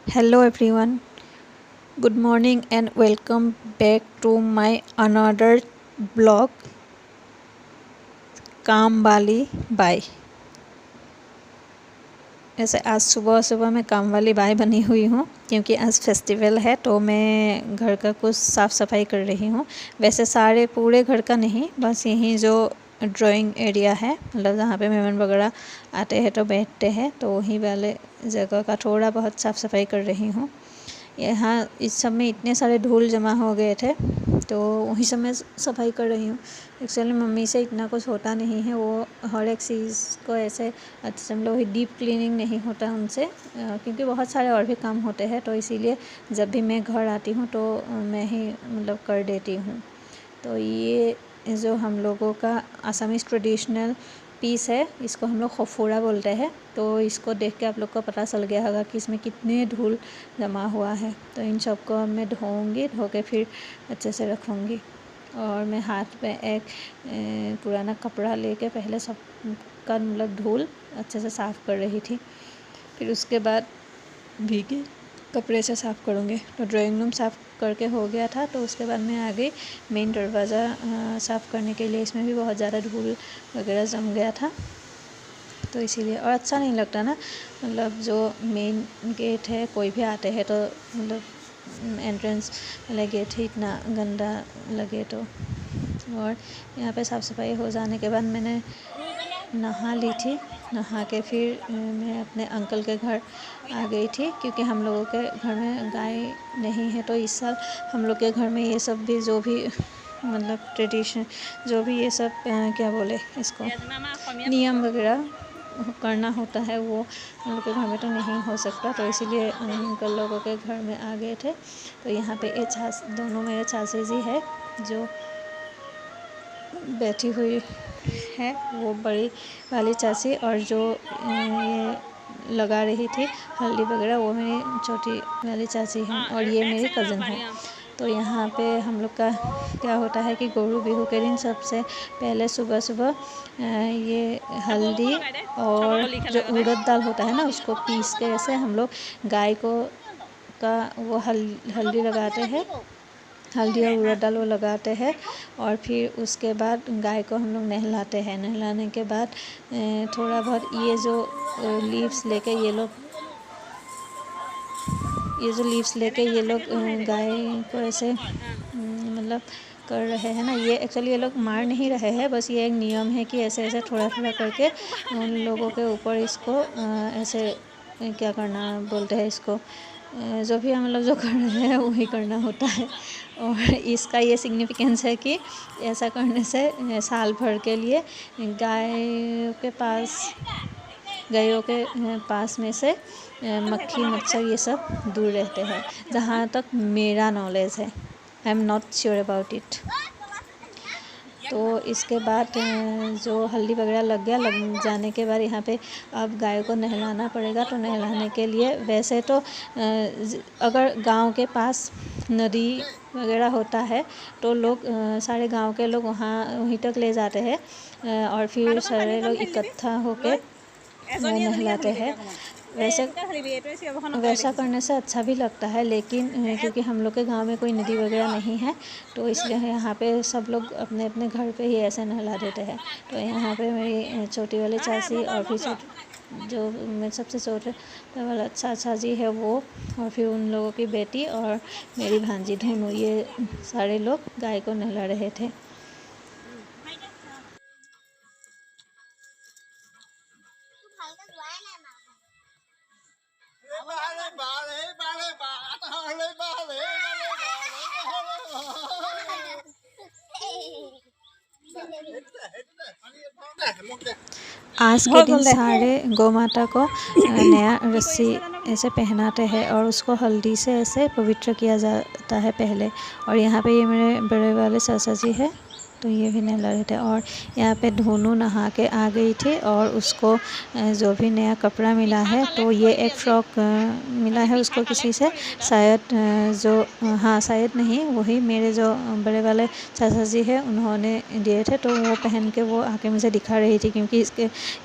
Hello everyone, good morning and welcome back to my another blog काम वाली by. ऐसे आज सुबह सुबह मैं काम वाली बाई बनी हुई हूँ क्योंकि आज फेस्टिवल है तो मैं घर का कुछ साफ़ सफाई कर रही हूँ। वैसे सारे पूरे घर का नहीं, बस यहीं जो ड्राइंग एरिया है, मतलब जहाँ पे मेहमान वगैरह आते हैं तो बैठते हैं, तो वहीं वाले जगह का थोड़ा बहुत साफ़ सफाई कर रही हूँ। यहाँ इस सब में इतने सारे धूल जमा हो गए थे तो वहीं सब मैं सफाई कर रही हूँ। एक्चुअली मम्मी से इतना कुछ होता नहीं है, वो हर एक चीज़ को ऐसे अच्छे से मतलब डीप क्लीनिंग नहीं होता उनसे, क्योंकि बहुत सारे और भी काम होते हैं, तो इसीलिए जब भी मैं घर आती हूँ तो मैं ही मतलब कर देती हूँ। तो ये जो हम लोगों का असमीज़ ट्रेडिशनल पीस है, इसको हम लोग खफूरा बोलते हैं। तो इसको देख के आप लोग को पता चल गया होगा कि इसमें कितने धूल जमा हुआ है। तो इन सबको मैं धोऊंगी, धो के फिर अच्छे से रखूँगी। और मैं हाथ में एक पुराना कपड़ा लेके पहले सब का मतलब धूल अच्छे से साफ़ कर रही थी, फिर उसके बाद भीगे कपड़े से साफ़ करूँगी। तो ड्राइंग रूम साफ़ करके हो गया था, तो उसके बाद मैं आ गई मेन दरवाज़ा साफ़ करने के लिए। इसमें भी बहुत ज़्यादा धूल वगैरह जम गया था, तो इसीलिए। और अच्छा नहीं लगता ना, मतलब जो मेन गेट है, कोई भी आते हैं तो मतलब एंट्रेंस वाला गेट ही इतना गंदा लगे तो। और यहाँ पे साफ़ सफाई हो जाने के बाद मैंने नहा ली थी। नहा के फिर मैं अपने अंकल के घर आ गई थी, क्योंकि हम लोगों के घर में गाय नहीं है, तो इस साल हम लोग के घर में ये सब भी जो भी मतलब ट्रेडिशन, जो भी ये सब क्या बोले इसको, नियम वगैरह करना होता है, वो हम लोग के घर में तो नहीं हो सकता। तो इसीलिए अंकल लोगों के घर में आ गए थे। तो यहाँ पे ये दोनों मेरे चाची जी है जो बैठी हुई है, वो बड़ी वाली चाची, और जो ये लगा रही थी हल्दी वगैरह, वो मेरी छोटी वाली चाची है, और ये मेरी कज़न है। तो यहाँ पे हम लोग का क्या होता है कि गोरू बिहू के दिन सबसे पहले सुबह सुबह ये हल्दी और जो उड़द दाल होता है ना, उसको पीस के ऐसे हम लोग गाय को का वो हल्दी लगाते हैं, हल्दी और उड़द दाल वो लगाते हैं। और फिर उसके बाद गाय को हम लोग नहलाते हैं। नहलाने के बाद थोड़ा बहुत ये जो लीव्स लेके ये लोग गाय को ऐसे मतलब कर रहे हैं ना, ये एक्चुअली ये लोग मार नहीं रहे हैं, बस ये एक नियम है कि ऐसे ऐसे थोड़ा थोड़ा करके उन लोगों के ऊपर इसको ऐसे क्या करना बोलते हैं इसको, जो भी हम लोग जो कर रहे हैं वही करना होता है। और इसका ये सिग्निफिकेंस है कि ऐसा करने से साल भर के लिए गायों के पास में से मक्खी मच्छर ये सब दूर रहते हैं, जहाँ तक मेरा नॉलेज है। I am not sure about it. तो इसके बाद जो हल्दी वगैरह लग जाने के बाद यहाँ पे अब गाय को नहलाना पड़ेगा। तो नहलाने के लिए वैसे तो अगर गांव के पास नदी वगैरह होता है तो लोग सारे गांव के लोग वहीं तक ले जाते हैं, और फिर सारे लोग इकट्ठा होकर नहलाते हैं। वैसा करने से अच्छा भी लगता है, लेकिन क्योंकि हम लोग के गांव में कोई नदी वगैरह नहीं है, तो इसलिए यहाँ पे सब लोग अपने अपने घर पे ही ऐसे नहला देते हैं। तो यहाँ पे मेरी छोटी वाली चाची, और फिर जो मैं सबसे छोटे वाला चाचा जी है वो, और फिर उन लोगों की बेटी और मेरी भांजी, दोनों ये सारे लोग गाय को नहला रहे थे। आज के दिन सारे गौ माता को नया रस्सी ऐसे पहनाते हैं और उसको हल्दी से ऐसे पवित्र किया जाता है पहले। और यहाँ पे ये मेरे बड़े वाले चाचा जी है, तो ये भी नहला रहे थे। और यहाँ पे धोनू नहा के आ गई थी और उसको जो भी नया कपड़ा मिला है, तो ये एक फ़्रॉक मिला है उसको किसी से, शायद हाँ शायद नहीं, वही मेरे जो बड़े वाले चाचा जी है उन्होंने दिए थे। तो वो पहन के वो आके मुझे दिखा रही थी, क्योंकि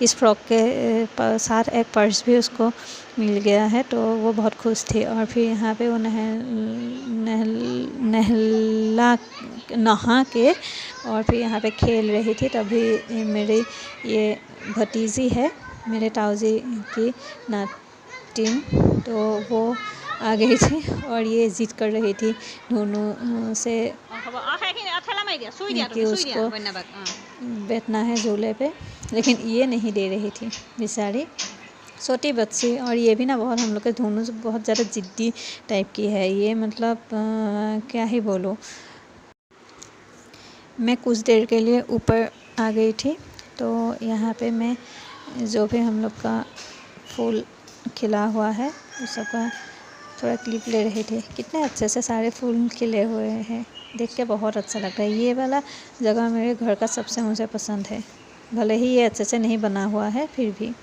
इस फ्रॉक के साथ एक पर्स भी उसको मिल गया है, तो वो बहुत खुश थी। और फिर यहाँ पे वो नहा के और फिर यहाँ पे खेल रही थी। तभी मेरी ये भतीजी है, मेरे ताऊजी की नातिन, तो वो आ गई थी और ये जिद कर रही थी धोनू से कि उसको बैठना है झूले पे, लेकिन ये नहीं दे रही थी बेचारी छोटी बच्ची। और ये भी ना बहुत, हम लोग के धोनू से बहुत ज़्यादा ज़िद्दी टाइप की है ये, मतलब क्या ही बोलूँ। मैं कुछ देर के लिए ऊपर आ गई थी, तो यहाँ पे मैं जो भी हम लोग का फूल खिला हुआ है उस सब का थोड़ा क्लिप ले रही थी। कितने अच्छे से सारे फूल खिले हुए हैं, देख के बहुत अच्छा लगता है। ये वाला जगह मेरे घर का सबसे मुझे पसंद है, भले ही ये अच्छे से नहीं बना हुआ है फिर भी।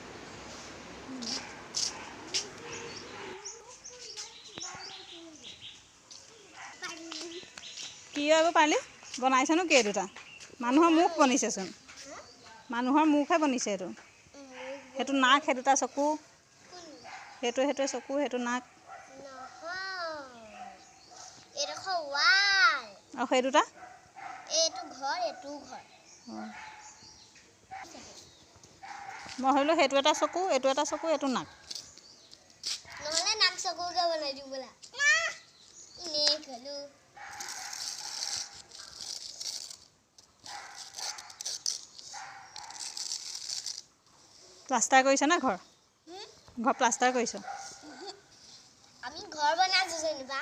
কি আৰু পালি বনাইছেনো কি দুটা মানুহৰ মুখ বনিছেচোন, মানুহৰ মুখহে বনিছে এইটো, সেইটো নাক, সেই দুটা চকু, সেইটোৱে চকু, সেইটো নাক, আৰু সেই দুটা মই ভাবিলোঁ সেইটো এটা চকু, এইটো এটা চকু, এইটো নাক। প্লাষ্টাৰ কৰিছ না ঘৰ? ঘৰ প্লাষ্টাৰ কৰিছ? আমি ঘৰ বনাইছো যেনিবা।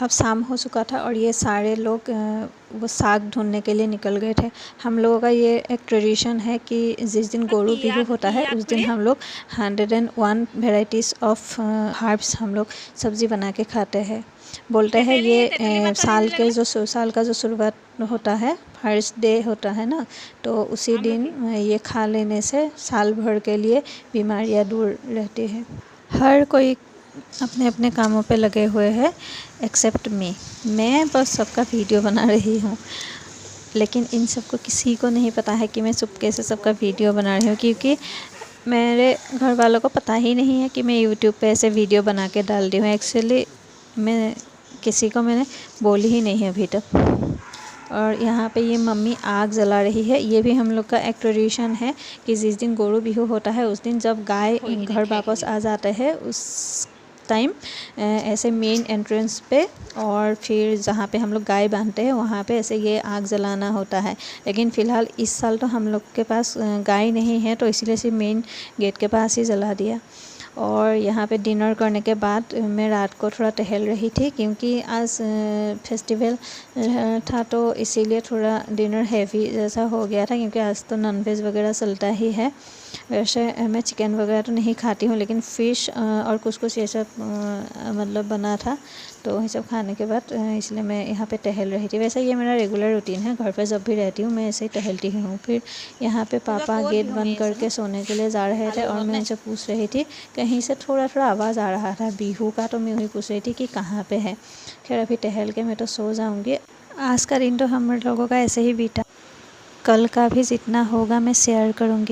अब शाम हो चुका था और ये सारे लोग वो साग ढूंढने के लिए निकल गए थे। हम लोगों का ये एक ट्रेडिशन है कि जिस दिन गोरू बिहू होता है उस दिन हम लोग 101 वेराइटीज़ ऑफ हर्ब्स हम लोग सब्ज़ी बना के खाते हैं। बोलते हैं ये साल का जो शुरुआत होता है, फर्स्ट डे होता है ना, तो उसी दिन ये खा लेने से साल भर के लिए बीमारियां दूर रहती है। हर कोई अपने अपने कामों पे लगे हुए हैं एक्सेप्ट मी। मैं बस सबका वीडियो बना रही हूँ, लेकिन इन सबको किसी को नहीं पता है कि मैं चुपके से सबका वीडियो बना रही हूँ, क्योंकि मेरे घर वालों को पता ही नहीं है कि मैं यूट्यूब पे ऐसे वीडियो बना के डाल रही हूँ। एक्चुअली मैं किसी को मैंने बोली ही नहीं है अभी तक। और यहाँ पे ये मम्मी आग जला रही है। ये भी हम लोग का एक ट्रेडिशन है कि जिस दिन गोरू बिहू होता है उस दिन जब गाय घर वापस आ जाते हैं उस टाइम ऐसे मेन एंट्रेंस पे और फिर जहाँ पे हम लोग गाय बांधते हैं वहाँ पे ऐसे ये आग जलाना होता है। लेकिन फ़िलहाल इस साल तो हम लोग के पास गाय नहीं है, तो इसलिए सिर्फ मेन गेट के पास ही जला दिया। और यहाँ पे डिनर करने के बाद मैं रात को थोड़ा टहल रही थी, क्योंकि आज फेस्टिवल था तो इसीलिए थोड़ा डिनर हैवी जैसा हो गया था, क्योंकि आज तो नॉनवेज वगैरह चलता ही है। वैसे मैं चिकन वगैरह तो नहीं खाती हूँ, लेकिन फ़िश और कुछ ये सब मतलब बना था, तो ये सब खाने के बाद इसलिए मैं यहाँ पे टहल रही थी। वैसे ये मेरा रेगुलर रूटीन है, घर पे जब भी रहती हूँ मैं ऐसे ही टहलती हूँ। फिर यहाँ पे पापा गेट बंद करके सोने के लिए जा रहे थे और मैं उनसे पूछ रही थी, कहीं से थोड़ा थोड़ा आवाज़ आ रहा था बिहू का, तो मैं वही पूछ रही थी कि कहाँ पे है। खैर अभी टहल के मैं तो सो जाऊँगी। आज का दिन तो हम लोगों का ऐसे ही बीता, कल का भी जितना होगा मैं शेयर करूँगी।